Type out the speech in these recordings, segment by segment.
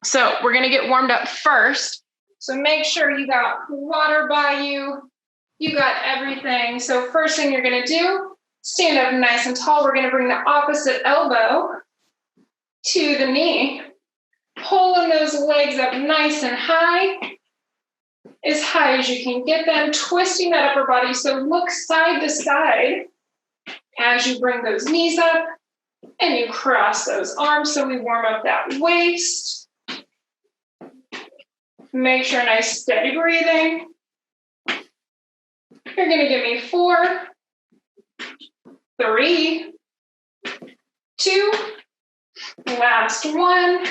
So we're gonna get warmed up first. So make sure you got water by you. You got everything. So first thing you're gonna do, stand up nice and tall. We're gonna bring the opposite elbow to the knee. Pulling those legs up nice and high as you can get them, twisting that upper body. So look side to side as you bring those knees up and you cross those arms. So we warm up that waist. Make sure nice steady breathing. You're gonna give me 4, 3, 2, last one.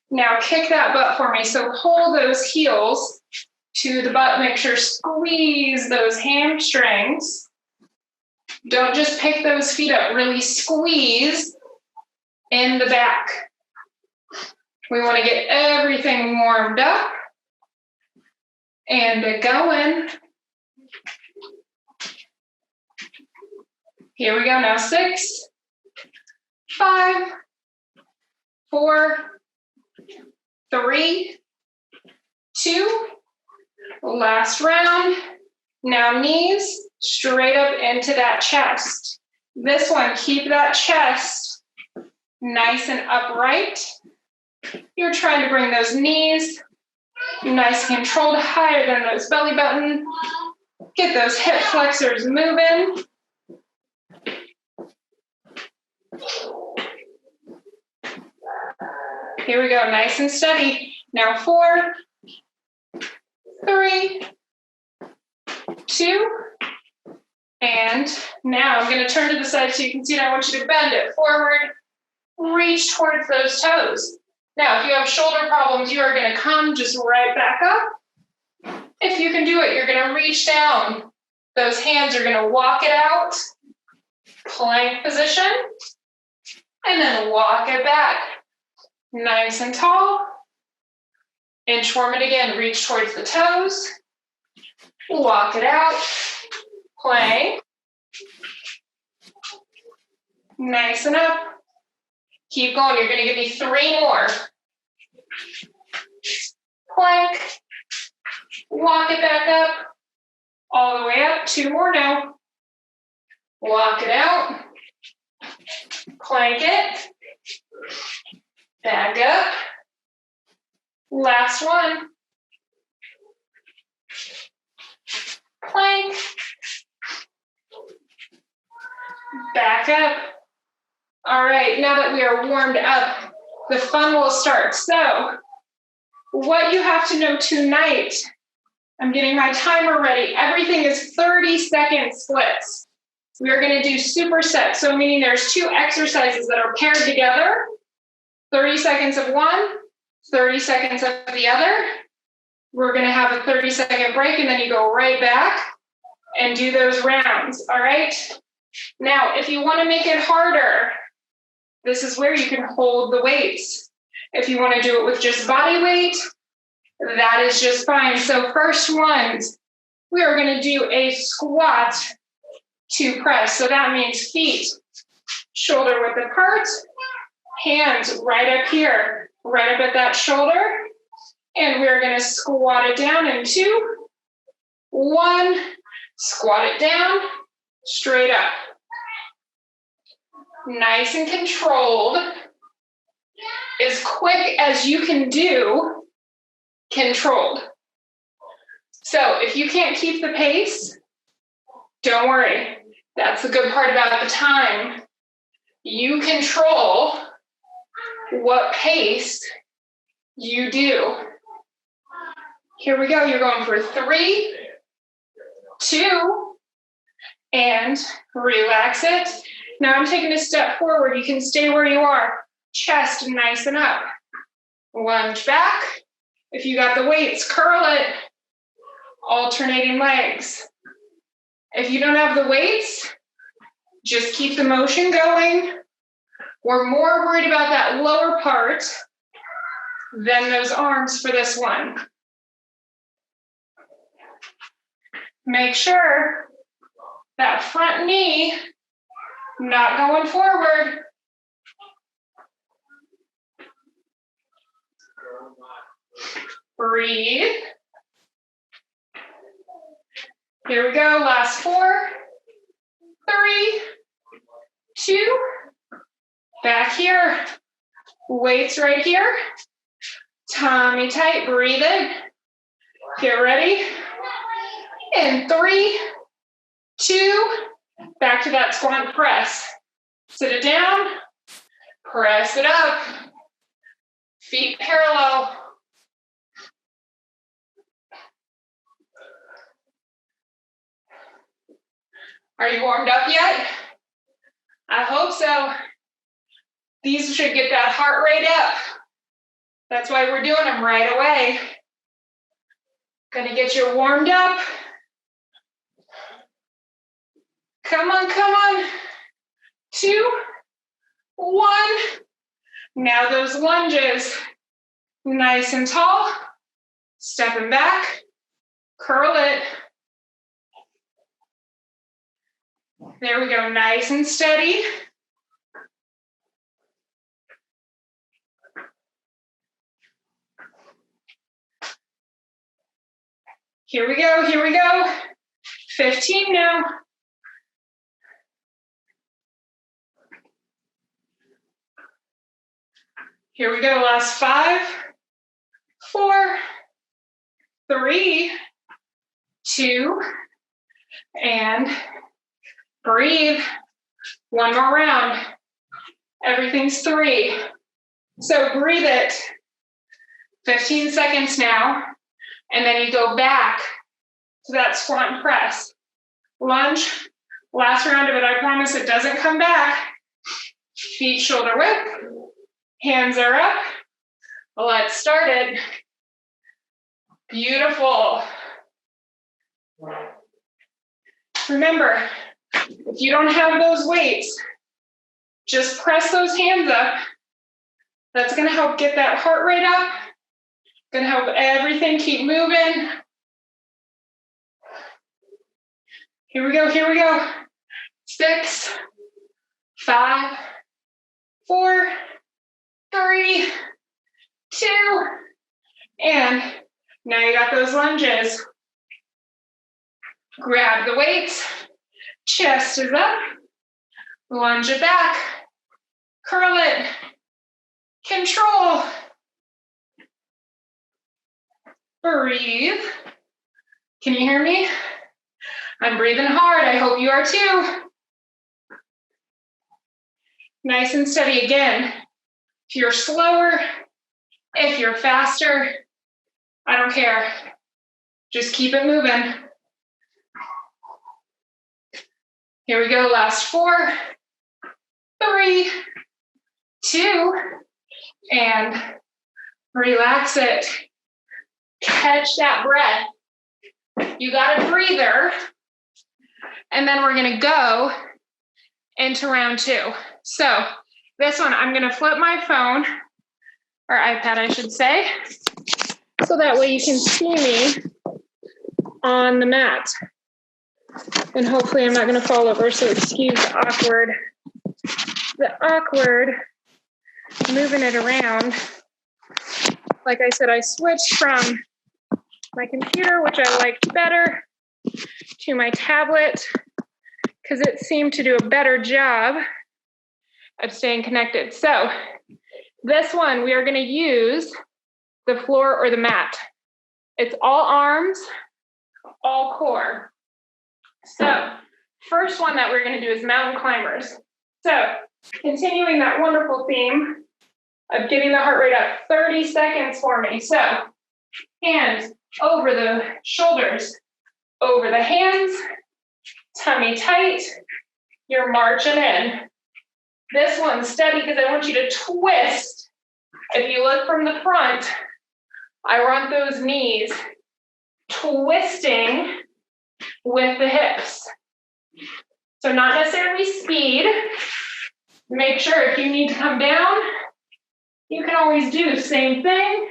Now kick that butt for me. So hold those heels to the butt. Make sure squeeze those hamstrings. Don't just pick those feet up. Really squeeze in the back. We want to get everything warmed up and going. Here we go. Now 6, 5, 4, 3, 2, last round. Now knees straight up into that chest. This one, keep that chest nice and upright. You're trying to bring those knees nice and controlled, higher than those belly button. Get those hip flexors moving. Here we go, nice and steady. Now 4, 3, 2, and now I'm going to turn to the side so you can see it. I want you to bend it forward, reach towards those toes. Now, if you have shoulder problems, you are going to come just right back up. If you can do it, you're going to reach down. Those hands are going to walk it out, plank position, and then walk it back. Nice and tall. Inchworm it again. Reach towards the toes. Walk it out. Plank. Nice and up. Keep going. You're going to give me 3 more. Plank. Walk it back up. All the way up. 2 more now. Walk it out. Plank it. Back up. Last one. Plank. Back up. All right, now that we are warmed up, the fun will start. So, what you have to know tonight, I'm getting my timer ready. Everything is 30-second splits. We are going to do supersets, so meaning there's 2 exercises that are paired together. 30 seconds of one, 30 seconds of the other. We're going to have a 30-second break, and then you go right back and do those rounds, all right? Now, if you want to make it harder, this is where you can hold the weights. If you want to do it with just body weight, that is just fine. So first ones, we are going to do a squat to press. So that means feet shoulder width apart, hands right up here, right up at that shoulder. And we're going to squat it down in 2, 1, squat it down, straight up. Nice and controlled. As quick as you can do, controlled. So if you can't keep the pace, don't worry. That's the good part about the time. You control what pace you do. Here we go. You're going for 3, 2, and relax it. Now I'm taking a step forward. You can stay where you are. Chest nice and up. Lunge back. If you got the weights, curl it. Alternating legs. If you don't have the weights, just keep the motion going. We're more worried about that lower part than those arms for this one. Make sure that front knee not going forward. Breathe. Here we go, last 4, 3, 2, back here. Weights right here. Tummy tight, breathe in. Get ready. In 3, 2, back to that squat press. Sit it down, press it up. Feet parallel. Are you warmed up yet? I hope so. These should get that heart rate up. That's why we're doing them right away. Gonna get you warmed up. Come on, come on. 2, 1. Now those lunges. Nice and tall. Stepping back. Curl it. There we go, nice and steady. Here we go, here we go. 15 now. Here we go, last 5, 4, 3, 2, and breathe. One more round. Everything's 3. So breathe it. 15 seconds now. And then you go back to that squat and press. Lunge. Last round of it. I promise it doesn't come back. Feet shoulder width. Hands are up. Let's start it. Beautiful. Remember, if you don't have those weights, just press those hands up. That's going to help get that heart rate up. Going to help everything keep moving. Here we go, here we go. 6, 5, 4, 3, 2, and now you got those lunges. Grab the weights. Chest is up. Lunge it back. Curl it. Control. Breathe. Can you hear me? I'm breathing hard. I hope you are too. Nice and steady again. If you're slower, if you're faster, I don't care. Just keep it moving. Here we go, last 4, 3, 2, and relax it. Catch that breath. You got a breather. And then we're gonna go into round 2. So this one, I'm gonna flip my phone, or iPad, I should say, so that way you can see me on the mat. And hopefully I'm not gonna fall over, so excuse the awkward moving it around. Like I said, I switched from my computer, which I liked better, to my tablet, because it seemed to do a better job of staying connected. So this one, we are gonna use the floor or the mat. It's all arms, all core. So first one that we're gonna do is mountain climbers. So continuing that wonderful theme of getting the heart rate up, 30 seconds for me. So hands over the shoulders, over the hands, tummy tight, you're marching in. This one's steady because I want you to twist. If you look from the front, I want those knees twisting with the hips. So not necessarily speed. Make sure if you need to come down, you can always do the same thing.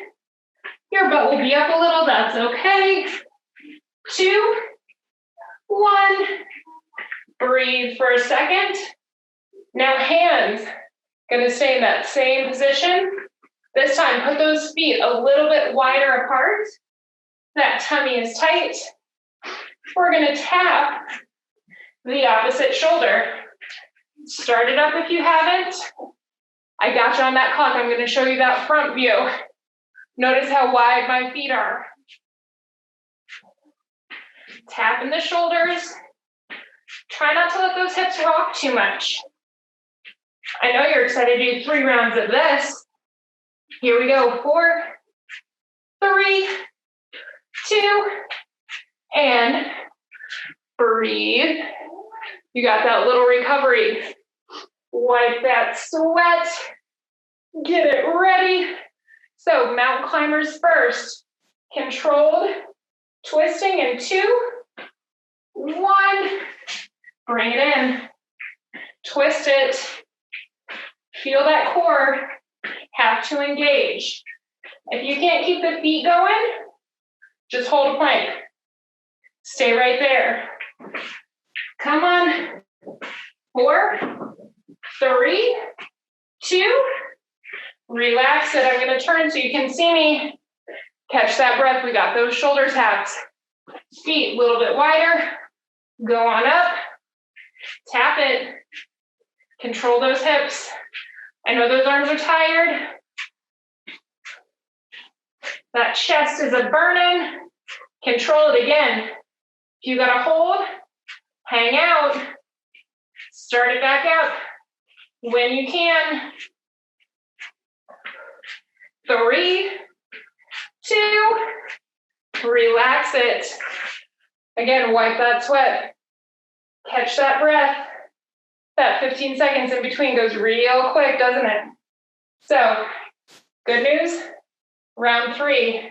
Your butt will be up a little, that's okay. 2, 1. Breathe for a second. Now hands, gonna stay in that same position. This time, put those feet a little bit wider apart. That tummy is tight. We're gonna tap the opposite shoulder. Start it up if you haven't. I got you on that clock. I'm gonna show you that front view. Notice how wide my feet are. Tapping the shoulders. Try not to let those hips rock too much. I know you're excited to do 3 rounds of this. Here we go. 4, 3, 2, and breathe. You got that little recovery. Wipe that sweat. Get it ready. So mountain climbers first. Controlled twisting in 2, 1. Bring it in. Twist it. Feel that core. Have to engage. If you can't keep the feet going, just hold a plank. Stay right there. Come on. 4, 3, 2. Relax it. I'm going to turn so you can see me. Catch that breath. We got those shoulder taps. Feet a little bit wider. Go on up. Tap it. Control those hips. I know those arms are tired. That chest is a burning. Control it again. If you got to hold, hang out. Start it back up when you can. 3, 2, relax it. Again, wipe that sweat. Catch that breath. That 15 seconds in between goes real quick, doesn't it? So, good news, round 3.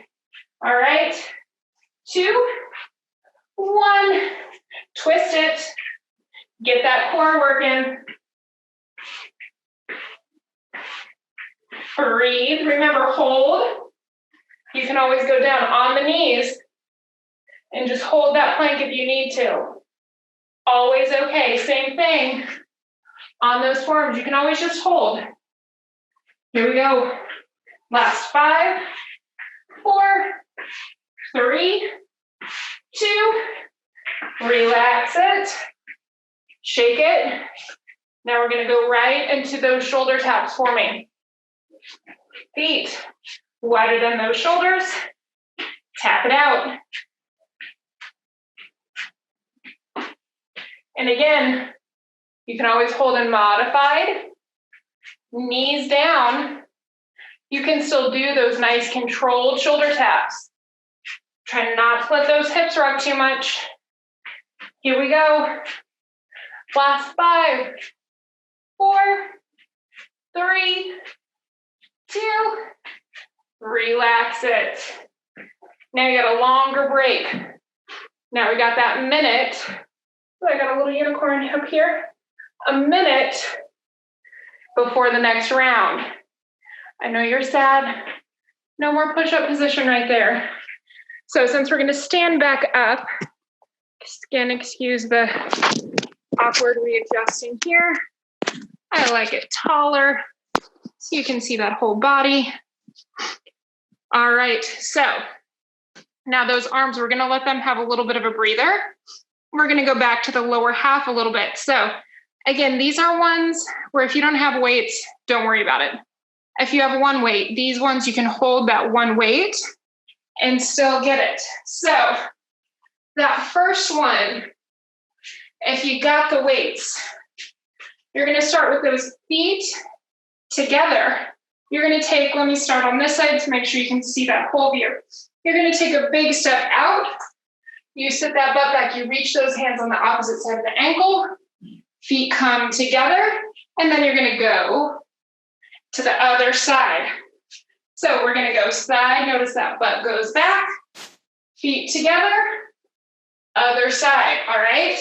All right, 2, 1, twist it. Get that core working. Breathe, remember, hold. You can always go down on the knees and just hold that plank if you need to. Always okay, same thing. On those forearms, you can always just hold. Here we go. Last 5, 4, 3, 2, relax it. Shake it. Now we're gonna go right into those shoulder taps for me. Feet wider than those shoulders. Tap it out. And again, you can always hold in modified. Knees down. You can still do those nice controlled shoulder taps. Try not to let those hips rock too much. Here we go. Last 5, 4, 3, 2, relax it. Now you got a longer break. Now we got that minute. So I got a little unicorn up here. A minute before the next round. I know you're sad. No more push-up position right there. So since we're gonna stand back up, again, excuse the awkward readjusting here. I like it taller so you can see that whole body. All right, so now those arms, we're gonna let them have a little bit of a breather. We're gonna go back to the lower half a little bit. So again, these are ones where if you don't have weights, don't worry about it. If you have one weight, these ones you can hold that one weight and still get it. So that first one, if you got the weights, you're gonna start with those feet together. You're gonna take, let me start on this side to make sure you can see that whole view. You're gonna take a big step out. You sit that butt back, you reach those hands on the opposite side of the ankle. Feet come together, and then you're gonna go to the other side. So we're gonna go side, notice that butt goes back, feet together, other side, all right?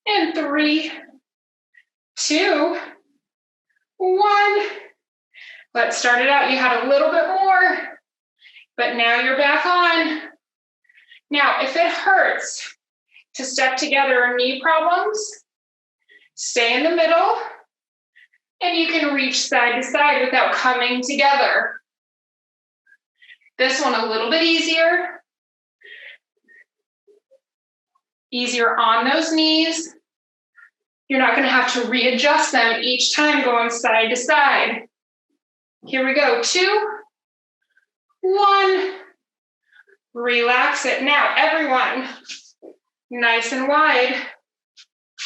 And 3, 2, 1. Let's start it out. You had a little bit more, but now you're back on. Now, if it hurts to step together or knee problems, stay in the middle And you can reach side to side without coming together. This one a little bit easier. Easier on those knees. You're not going to have to readjust them each time going side to side. Here we go. 2, 1. Relax it. Now, everyone, nice and wide.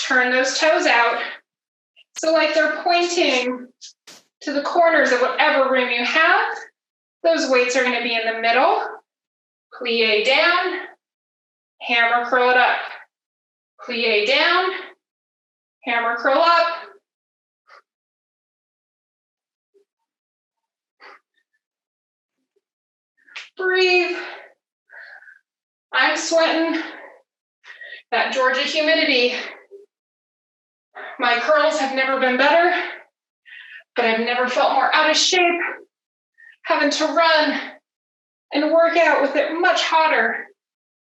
Turn those toes out. So like they're pointing to the corners of whatever room you have. Those weights are going to be in the middle. Plie down. Hammer curl it up. Plie down. Hammer curl up. Breathe. I'm sweating. That Georgia humidity. My curls have never been better, but I've never felt more out of shape, having to run and work out with it much hotter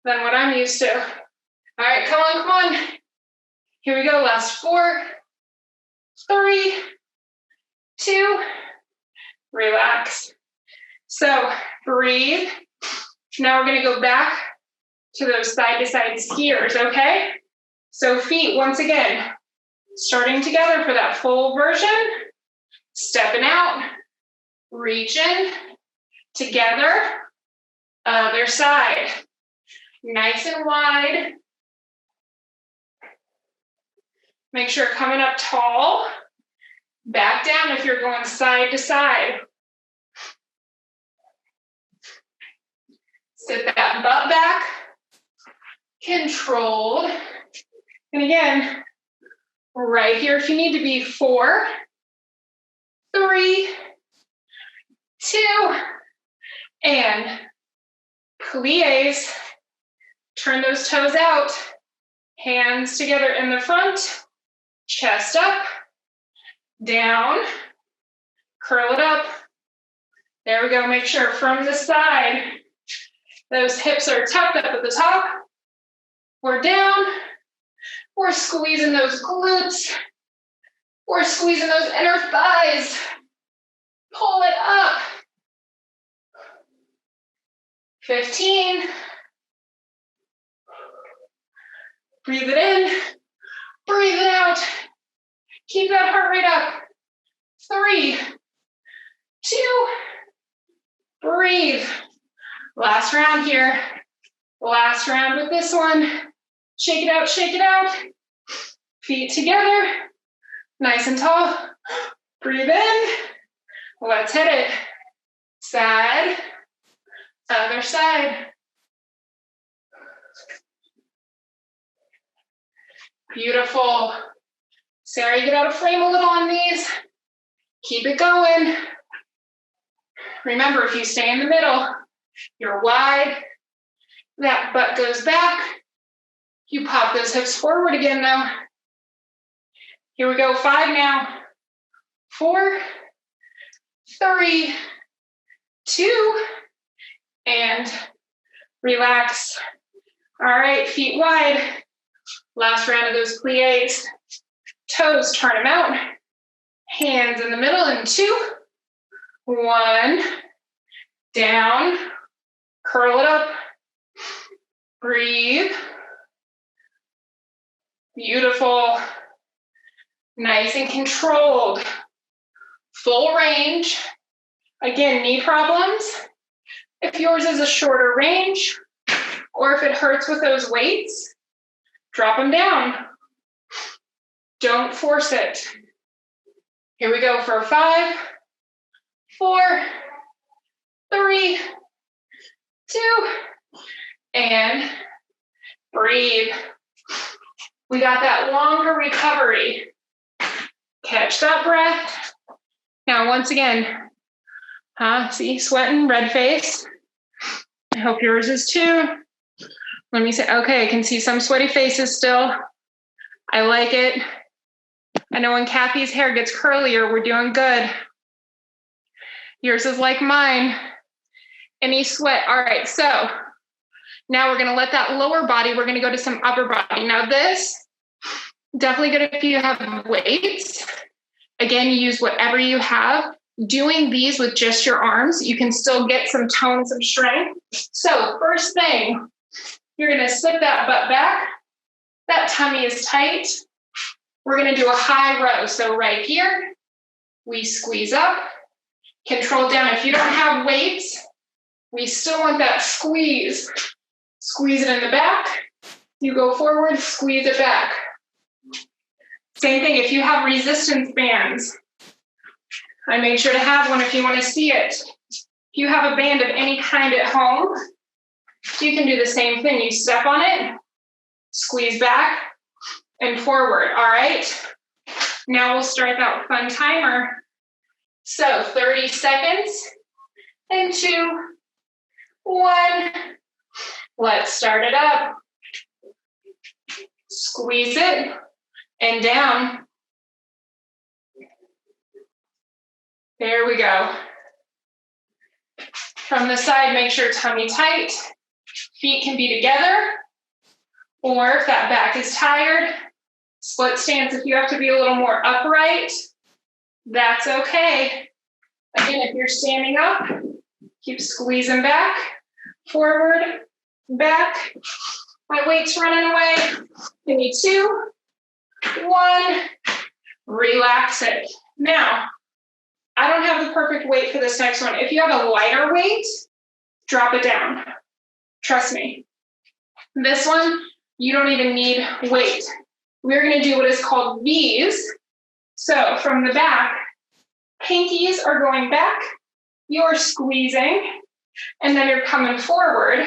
than what I'm used to. All right, come on, come on. Here we go, last 4, 3, 2, relax. So breathe. Now we're gonna go back to those side-to-side skiers, okay? So feet, once again, starting together for that full version, stepping out, reaching, together, other side, nice and wide. Make sure coming up tall, back down if you're going side to side. Sit that butt back, controlled. And again, right here if you need to be. 4, 3, 2, and plies. Turn those toes out, hands together in the front, chest up, down, curl it up. There we go, make sure from the side, those hips are tucked up at the top. We're down, we're squeezing those glutes, we're squeezing those inner thighs. Pull it up. 15. Breathe it in, breathe it out. Keep that heart rate up. 3, 2, breathe. Last round here. Last round with this one. Shake it out, shake it out. Feet together, nice and tall. Breathe in. Let's hit it. Side, other side. Beautiful. Sarah, get out of frame a little on these. Keep it going. Remember, if you stay in the middle, you're wide. That butt goes back. You pop those hips forward again now. Here we go, 5 now. 4, 3, 2, and relax. All right, feet wide. Last round of those plies. Toes, turn them out. Hands in the middle in 2, 1, down, curl it up, breathe. Beautiful. Nice and controlled. Full range. Again, knee problems. If yours is a shorter range, or if it hurts with those weights, drop them down. Don't force it. Here we go for 5, 4, 3, 2, and breathe. We got that longer recovery. Catch that breath. Now, once again, see, sweating, red face. I hope yours is too. Let me say, okay, I can see some sweaty faces still. I like it. I know when Kathy's hair gets curlier, we're doing good. Yours is like mine. Any sweat? All right, so now we're gonna let that lower body, we're gonna go to some upper body. Now this, definitely good if you have weights. Again, use whatever you have. Doing these with just your arms, you can still get some tone, some strength. So first thing, you're gonna sit that butt back. That tummy is tight. We're gonna do a high row. So right here, we squeeze up, control down. If you don't have weights, we still want that squeeze. Squeeze it in the back. You go forward, squeeze it back. Same thing, if you have resistance bands, I made sure to have one if you want to see it. If you have a band of any kind at home, you can do the same thing. You step on it, squeeze back, and forward, all right? Now we'll start that fun timer. So 30 seconds, and 2, 1. Let's start it up. Squeeze it, and down. There we go. From the side, make sure tummy tight. Feet can be together. Or if that back is tired, split stance. If you have to be a little more upright, that's okay. Again, if you're standing up, keep squeezing back, forward, back. My weight's running away. Give me 2, 1. Relax it. Now, I don't have the perfect weight for this next one. If you have a lighter weight, drop it down. Trust me. This one, you don't even need weight. We're gonna do what is called V's. So from the back, pinkies are going back, you're squeezing, and then you're coming forward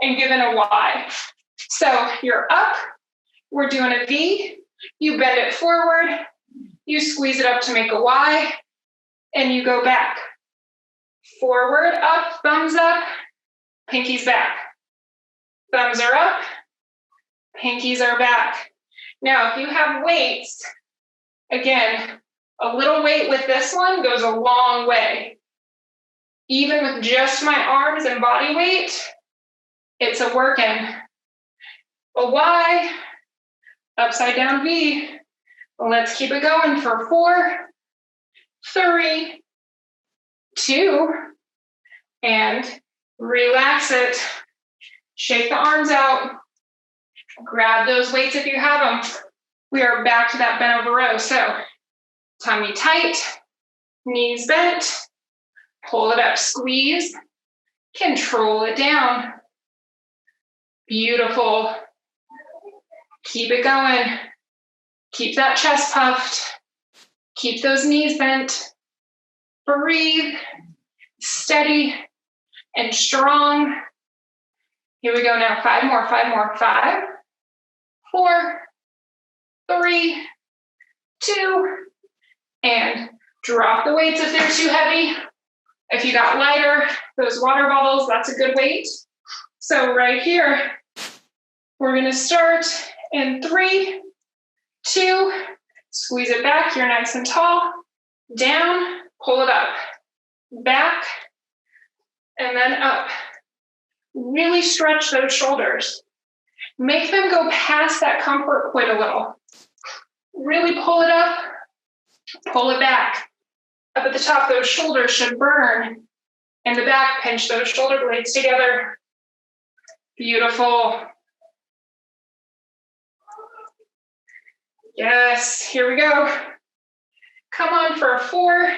and giving a Y. So you're up, we're doing a V, you bend it forward, you squeeze it up to make a Y, and you go back. Forward, up, thumbs up, pinkies back. Thumbs are up, pinkies are back. Now, if you have weights, again, a little weight with this one goes a long way. Even with just my arms and body weight, it's a working. A Y, upside down V. Let's keep it going for 4, 3, 2, and relax it. Shake the arms out. Grab those weights if you have them. We are back to that bent over row. So tummy tight, knees bent, pull it up, squeeze, control it down. Beautiful. Keep it going. Keep that chest puffed. Keep those knees bent. Breathe, steady and strong. Here we go now. 5 more, 5 more. 5, 4, 3, 2, and drop the weights if they're too heavy. If you got lighter, those water bottles, that's a good weight. So right here, we're gonna start in 3, 2, squeeze it back, you're nice and tall, down, pull it up, back, and then up. Really stretch those shoulders. Make them go past that comfort quite a little. Really pull it up, pull it back. Up at the top, those shoulders should burn. In the back, pinch those shoulder blades together. Beautiful. Yes, here we go. Come on for 4,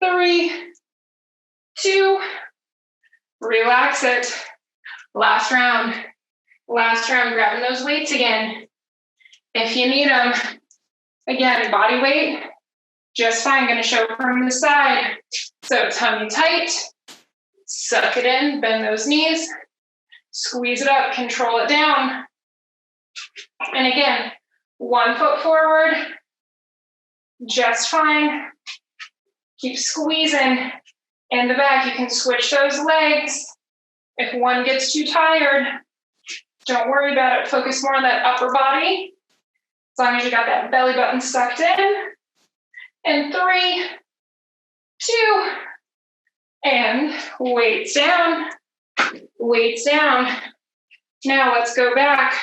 3, 2, relax it. Last round, grabbing those weights again. If you need them, again, body weight, just fine, gonna show from the side. So tummy tight, suck it in, bend those knees, squeeze it up, control it down. And again, 1 foot forward, just fine. Keep squeezing. In the back, you can switch those legs. If one gets too tired, don't worry about it. Focus more on that upper body. As long as you got that belly button sucked in. And 3, 2, and weights down. Weights down. Now let's go back.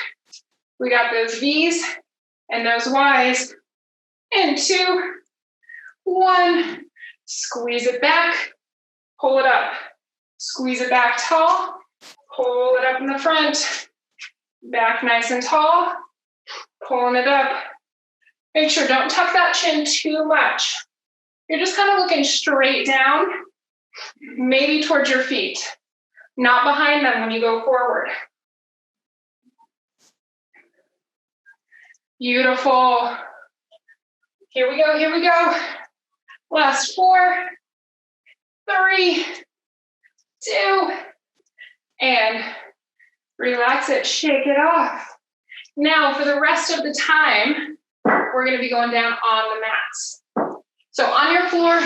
We got those V's and those Y's. and 2, 1. Squeeze it back, pull it up. Squeeze it back tall, pull it up in the front. Back nice and tall, pulling it up. Make sure don't tuck that chin too much. You're just kind of looking straight down, maybe towards your feet, not behind them when you go forward. Beautiful. Here we go, here we go. Last 4, 3, 2, and relax it, shake it off. Now for the rest of the time, we're gonna be going down on the mats. So on your floor,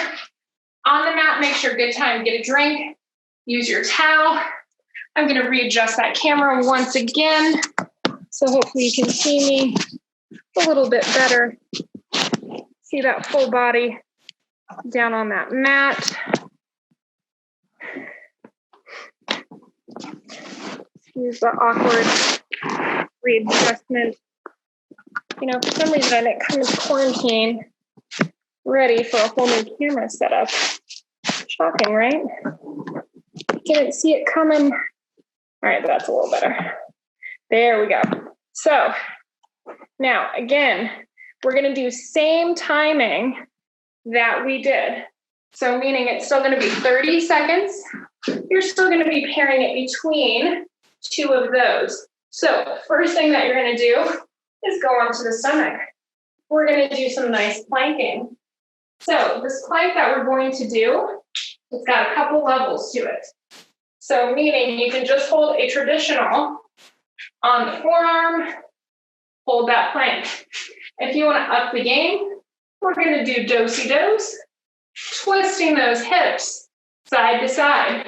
on the mat, make sure good time, get a drink, use your towel. I'm gonna readjust that camera once again, so hopefully you can see me a little bit better. See that full body down on that mat. Use the awkward readjustment. You know, for some reason I didn't come into quarantine ready for a whole new camera setup. Shocking, right? Didn't see it coming. All right, that's a little better. There we go. So now, again, we're gonna do same timing that we did. So meaning it's still gonna be 30 seconds. You're still gonna be pairing it between 2 of those. So first thing that you're gonna do is go onto the stomach. We're gonna do some nice planking. So this plank that we're going to do, it's got a couple levels to it. So meaning you can just hold a traditional on the forearm, hold that plank. If you wanna up the game, we're gonna do do-si-dos, twisting those hips side to side.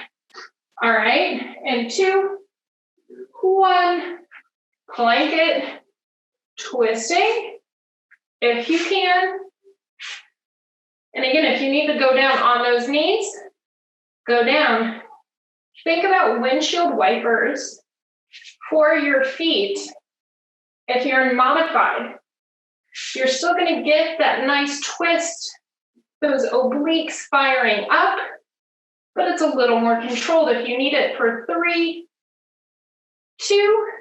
All right, and 2, 1, plank it, twisting, if you can. And again, if you need to go down on those knees, go down. Think about windshield wipers for your feet. If you're in modified, you're still gonna get that nice twist, those obliques firing up, but it's a little more controlled if you need it for 3, 2,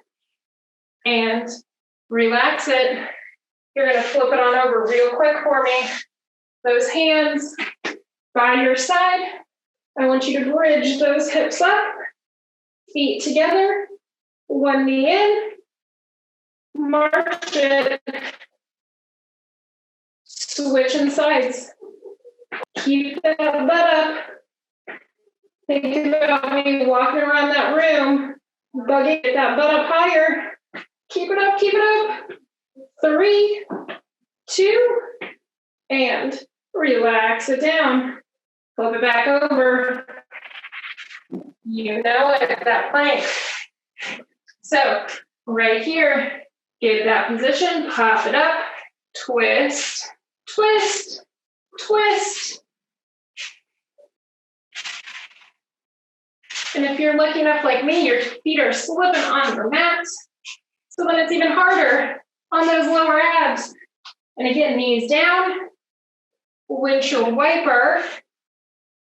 and relax it. You're gonna flip it on over real quick for me. Those hands by your side. I want you to bridge those hips up, feet together, one knee in, march it, switching sides. Keep that butt up. Think about me walking around that room, bugging that butt up higher. Keep it up, keep it up. 3, 2, and relax it down. Flip it back over. You know it, that plank. So right here, get that position, pop it up, twist, twist, twist. And if you're lucky enough like me, your feet are slipping on the mat, so then it's even harder on those lower abs. And again, knees down, windshield wiper,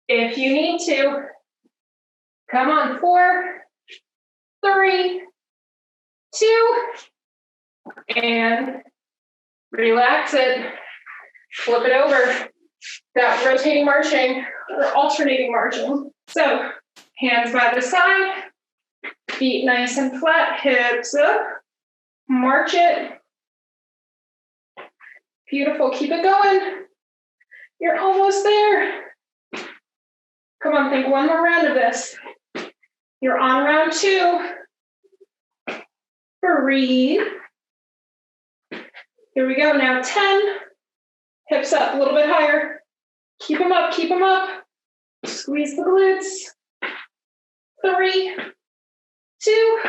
if you need to. Come on, 4, 3, 2, and relax it. Flip it over. That rotating marching or alternating marching. So hands by the side, feet nice and flat, hips up, march it. Beautiful, keep it going. You're almost there. Come on, think one more round of this. You're on round 2. Breathe. Here we go, now 10. Hips up a little bit higher. Keep them up, keep them up. Squeeze the glutes. 3, 2,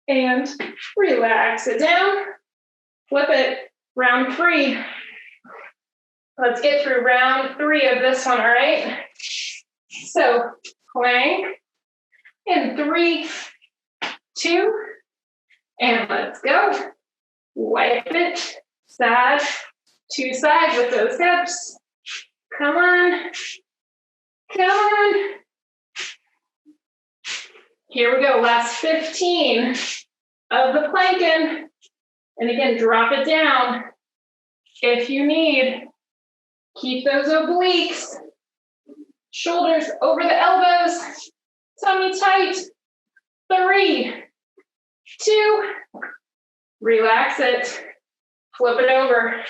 and relax it down. Flip it, round 3. Let's get through round 3 of this one, all right? So plank in 3, 2, and let's go. Wipe it, side 2 sides with those hips. Come on. Come on. Here we go, last 15 of the planking. And again, drop it down if you need. Keep those obliques. Shoulders over the elbows. Tummy tight. 3, 2. Relax it. Flip it over.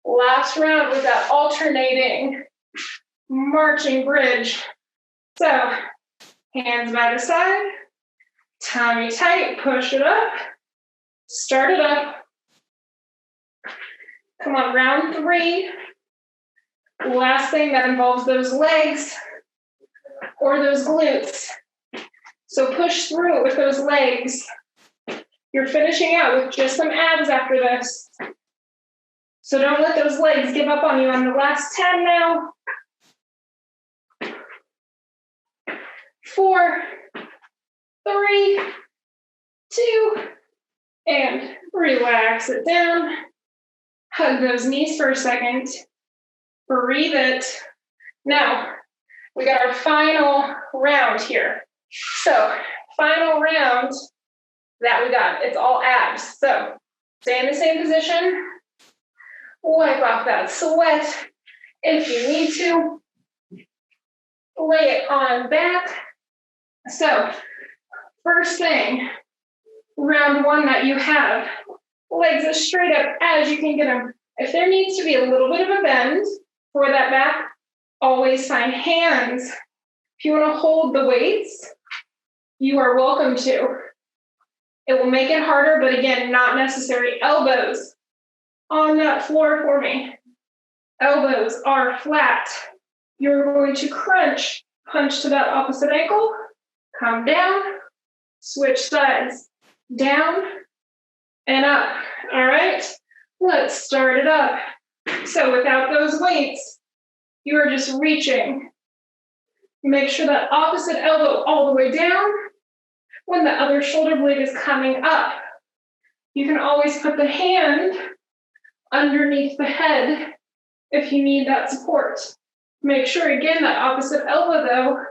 Last round with that alternating marching bridge. So, hands by the side. Tummy tight. Push it up. Start it up. Come on, round 3. Last thing that involves those legs or those glutes. So push through it with those legs. You're finishing out with just some abs after this. So don't let those legs give up on you on the last 10 now. 4, 3, 2, and relax it down. Hug those knees for a second. Breathe it. Now, we got our final round here. So, final round that we got. It's all abs. So, stay in the same position. Wipe off that sweat if you need to. Lay it on back. So, first thing, round 1 that you have, legs as straight up as you can get them. If there needs to be a little bit of a bend for that back, always find hands. If you want to hold the weights, you are welcome to. It will make it harder, but again, not necessary. Elbows on that floor for me. Elbows are flat. You're going to crunch, punch to that opposite ankle, come down, switch sides, down and up. All right, let's start it up. So without those weights, you are just reaching. Make sure that opposite elbow all the way down when the other shoulder blade is coming up. You can always put the hand underneath the head if you need that support. Make sure, again, that opposite elbow, though,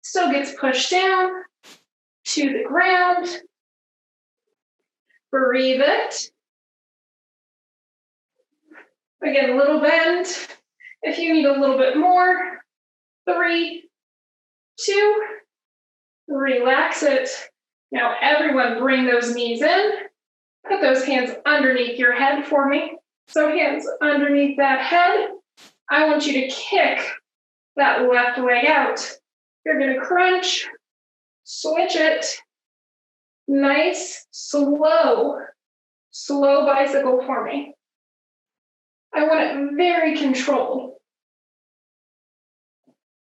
still gets pushed down to the ground. Breathe it. Again, a little bend. If you need a little bit more, 3, 2, relax it. Now, everyone bring those knees in. Put those hands underneath your head for me. So hands underneath that head. I want you to kick that left leg out. You're going to crunch, switch it. Nice, slow bicycle for me. I want it very controlled.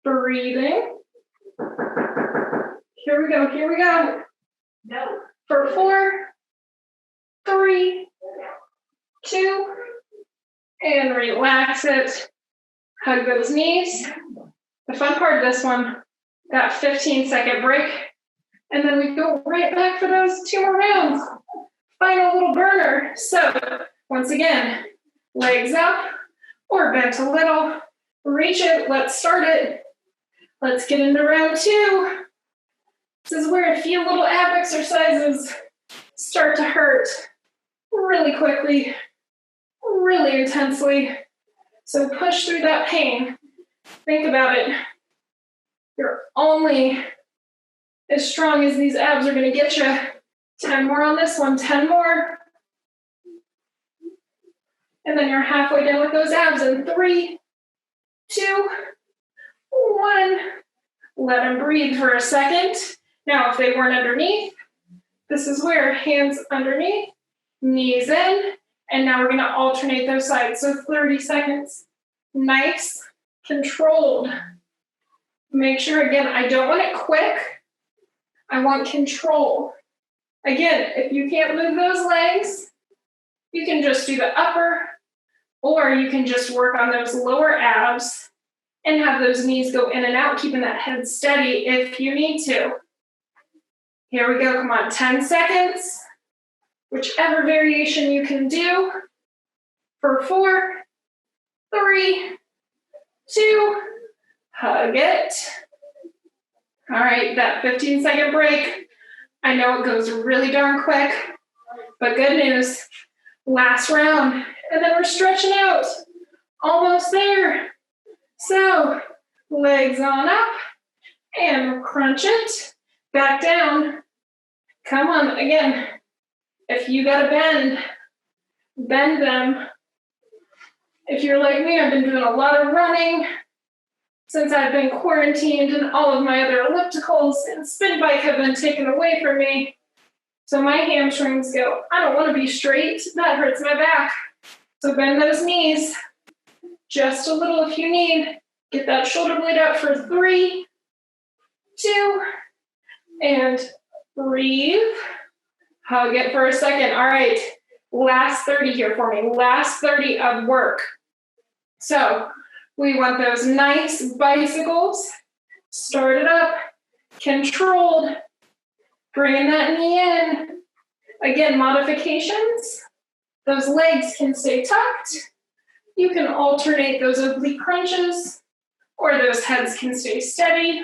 Breathing. Here we go. No. For 4, 3, 2, and relax it. Hug those knees. The fun part of this one, that 15-second break, and then we go right back for those 2 more rounds. Final little burner. So once again, legs up or bent a little. Reach it. Let's start it. Let's get into round 2. This is where a few little ab exercises start to hurt really quickly, really intensely. So push through that pain. Think about it. You're only as strong as these abs are going to get you. 10 more on this one, 10 more. And then you're halfway down with those abs in 3, 2, 1. Let them breathe for a second. Now, if they weren't underneath, this is where hands underneath, knees in, and now we're going to alternate those sides. So 30 seconds. Nice, controlled. Make sure, again, I don't want it quick. I want control. Again, if you can't move those legs, you can just do the upper, or you can just work on those lower abs and have those knees go in and out, keeping that head steady if you need to. Here we go, come on, 10 seconds. Whichever variation you can do. For 4, 3, 2, hug it. All right, that 15-second break. I know it goes really darn quick, but good news. Last round, and then we're stretching out. Almost there. So, legs on up, and crunch it. Back down. Come on, again. If you gotta bend them. If you're like me, I've been doing a lot of running since I've been quarantined, and all of my other ellipticals and spin bike have been taken away from me. So my hamstrings go, I don't want to be straight. That hurts my back. So bend those knees just a little if you need. Get that shoulder blade up for 3, 2, and breathe. Hug it for a second. All right, last 30 here for me. Last 30 of work. So we want those nice bicycles. Start it up, controlled. Bringing that knee in. Again, modifications. Those legs can stay tucked. You can alternate those oblique crunches, or those heads can stay steady.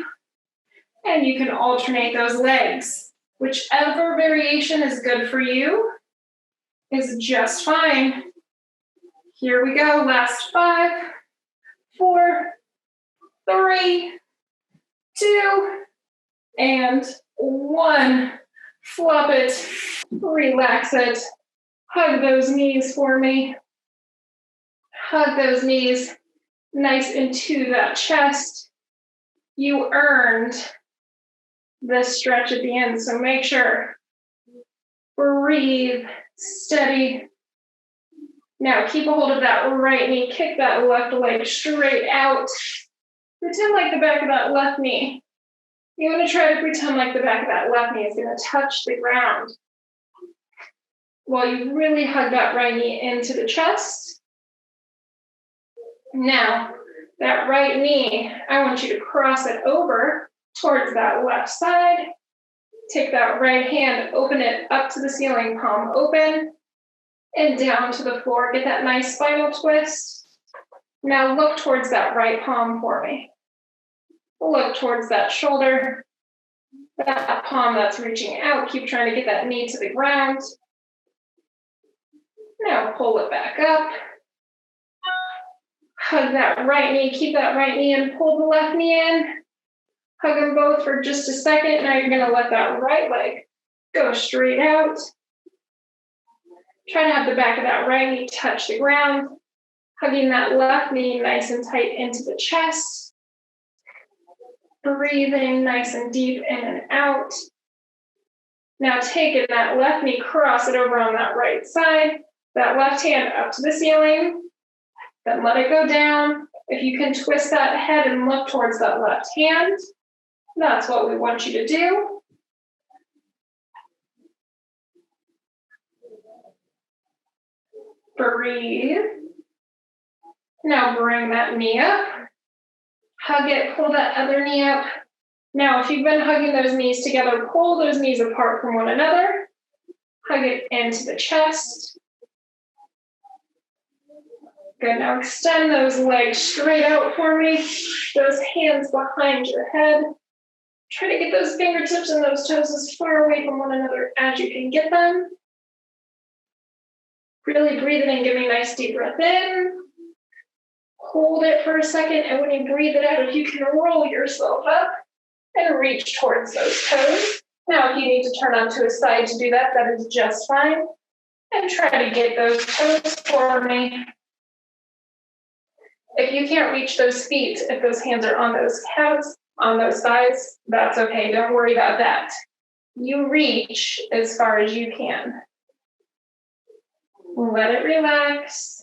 And you can alternate those legs. Whichever variation is good for you is just fine. Here we go. Last 5, 4, 3, 2, and 1. Flop it, relax it. Hug those knees for me. Hug those knees nice into that chest. You earned this stretch at the end, so make sure. Breathe, steady. Now keep a hold of that right knee. Kick that left leg straight out. Pretend like the back of that left knee. You want to try to pretend like the back of that left knee is going to touch the ground while you really hug that right knee into the chest. Now, that right knee, I want you to cross it over towards that left side. Take that right hand, open it up to the ceiling, palm open, and down to the floor. Get that nice spinal twist. Now look towards that right palm for me. Look towards that shoulder, that palm that's reaching out. Keep trying to get that knee to the ground. Now pull it back up. Hug that right knee. Keep that right knee in. Pull the left knee in. Hug them both for just a second. Now you're going to let that right leg go straight out. Try to have the back of that right knee touch the ground. Hugging that left knee nice and tight into the chest. Breathing nice and deep in and out. Now taking that left knee, cross it over on that right side. That left hand up to the ceiling. Then let it go down. If you can twist that head and look towards that left hand, that's what we want you to do. Breathe. Now bring that knee up. Hug it, pull that other knee up. Now, if you've been hugging those knees together, pull those knees apart from one another. Hug it into the chest. Good, now extend those legs straight out for me. Those hands behind your head. Try to get those fingertips and those toes as far away from one another as you can get them. Really breathe in and give me a nice deep breath in. Hold it for a second, and when you breathe it out, if you can roll yourself up and reach towards those toes. Now, if you need to turn onto a side to do that, that is just fine. And try to get those toes for me. If you can't reach those feet, if those hands are on those calves, on those thighs, that's okay. Don't worry about that. You reach as far as you can. Let it relax.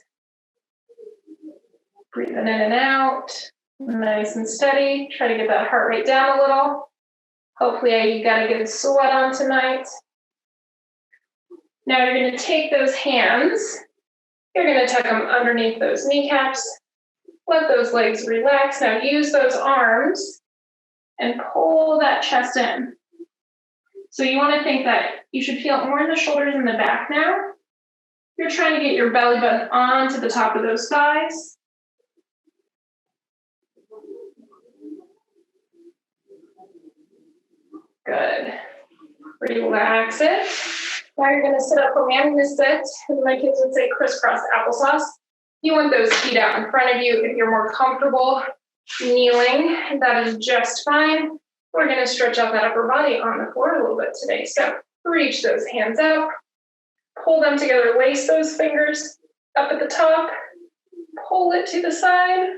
Breathing in and out. Nice and steady. Try to get that heart rate down a little. Hopefully you got a good sweat on tonight. Now you're going to take those hands. You're going to tuck them underneath those kneecaps. Let those legs relax. Now use those arms and pull that chest in. So you want to think that you should feel it more in the shoulders and the back now. You're trying to get your belly button onto the top of those thighs. Relax it. Now you're going to sit up for me. I'm going to sit, as my kids would say, crisscross applesauce. You want those feet out in front of you. If you're more comfortable kneeling, that is just fine. We're going to stretch out that upper body on the floor a little bit today. So reach those hands out, pull them together, lace those fingers up at the top, pull it to the side,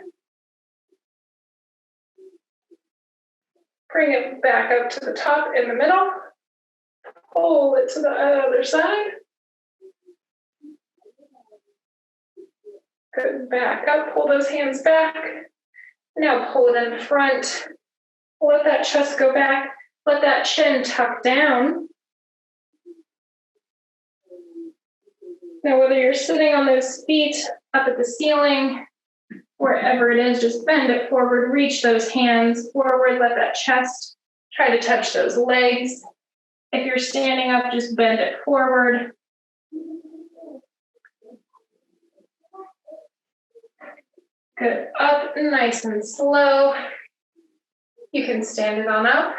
bring it back up to the top in the middle, pull it to the other side. Good, back up, pull those hands back. Now pull it in front. Let that chest go back. Let that chin tuck down. Now, whether you're sitting on those feet up at the ceiling, wherever it is, just bend it forward, reach those hands forward, let that chest try to touch those legs. If you're standing up, just bend it forward. Good, up, nice and slow. You can stand it on up.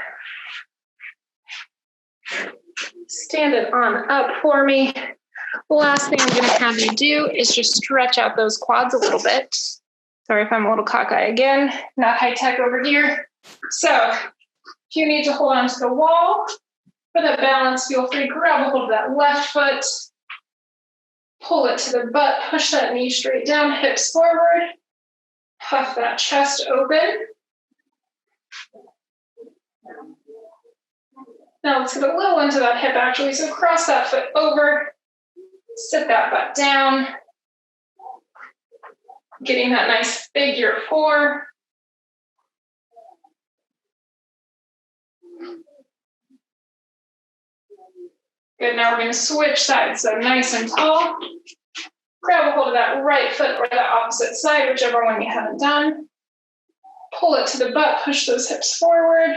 Stand it on up for me. The last thing I'm going to have you do is just stretch out those quads a little bit. Sorry if I'm a little cockeyed again, not high tech over here. So if you need to hold on to the wall for that balance, feel free, grab a hold of that left foot, pull it to the butt, push that knee straight down, hips forward, puff that chest open. Now let's get a little into that hip actually. So cross that foot over, sit that butt down, getting that nice figure four. Good, now we're going to switch sides. So nice and tall. Grab a hold of that right foot or the opposite side, whichever one you haven't done. Pull it to the butt, push those hips forward.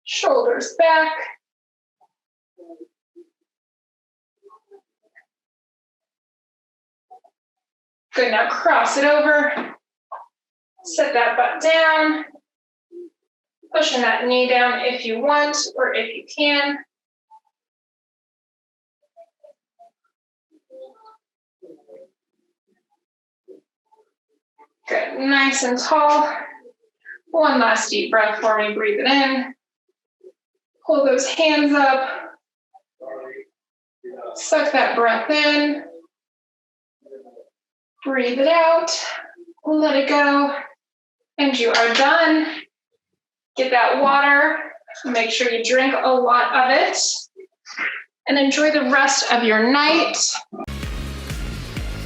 Shoulders back. Good, now cross it over. Sit that butt down. Pushing that knee down if you want or if you can. Good, nice and tall. One last deep breath for me, breathe it in. Pull those hands up. Suck that breath in. Breathe it out. Let it go. And you are done. Get that water. Make sure you drink a lot of it. And enjoy the rest of your night.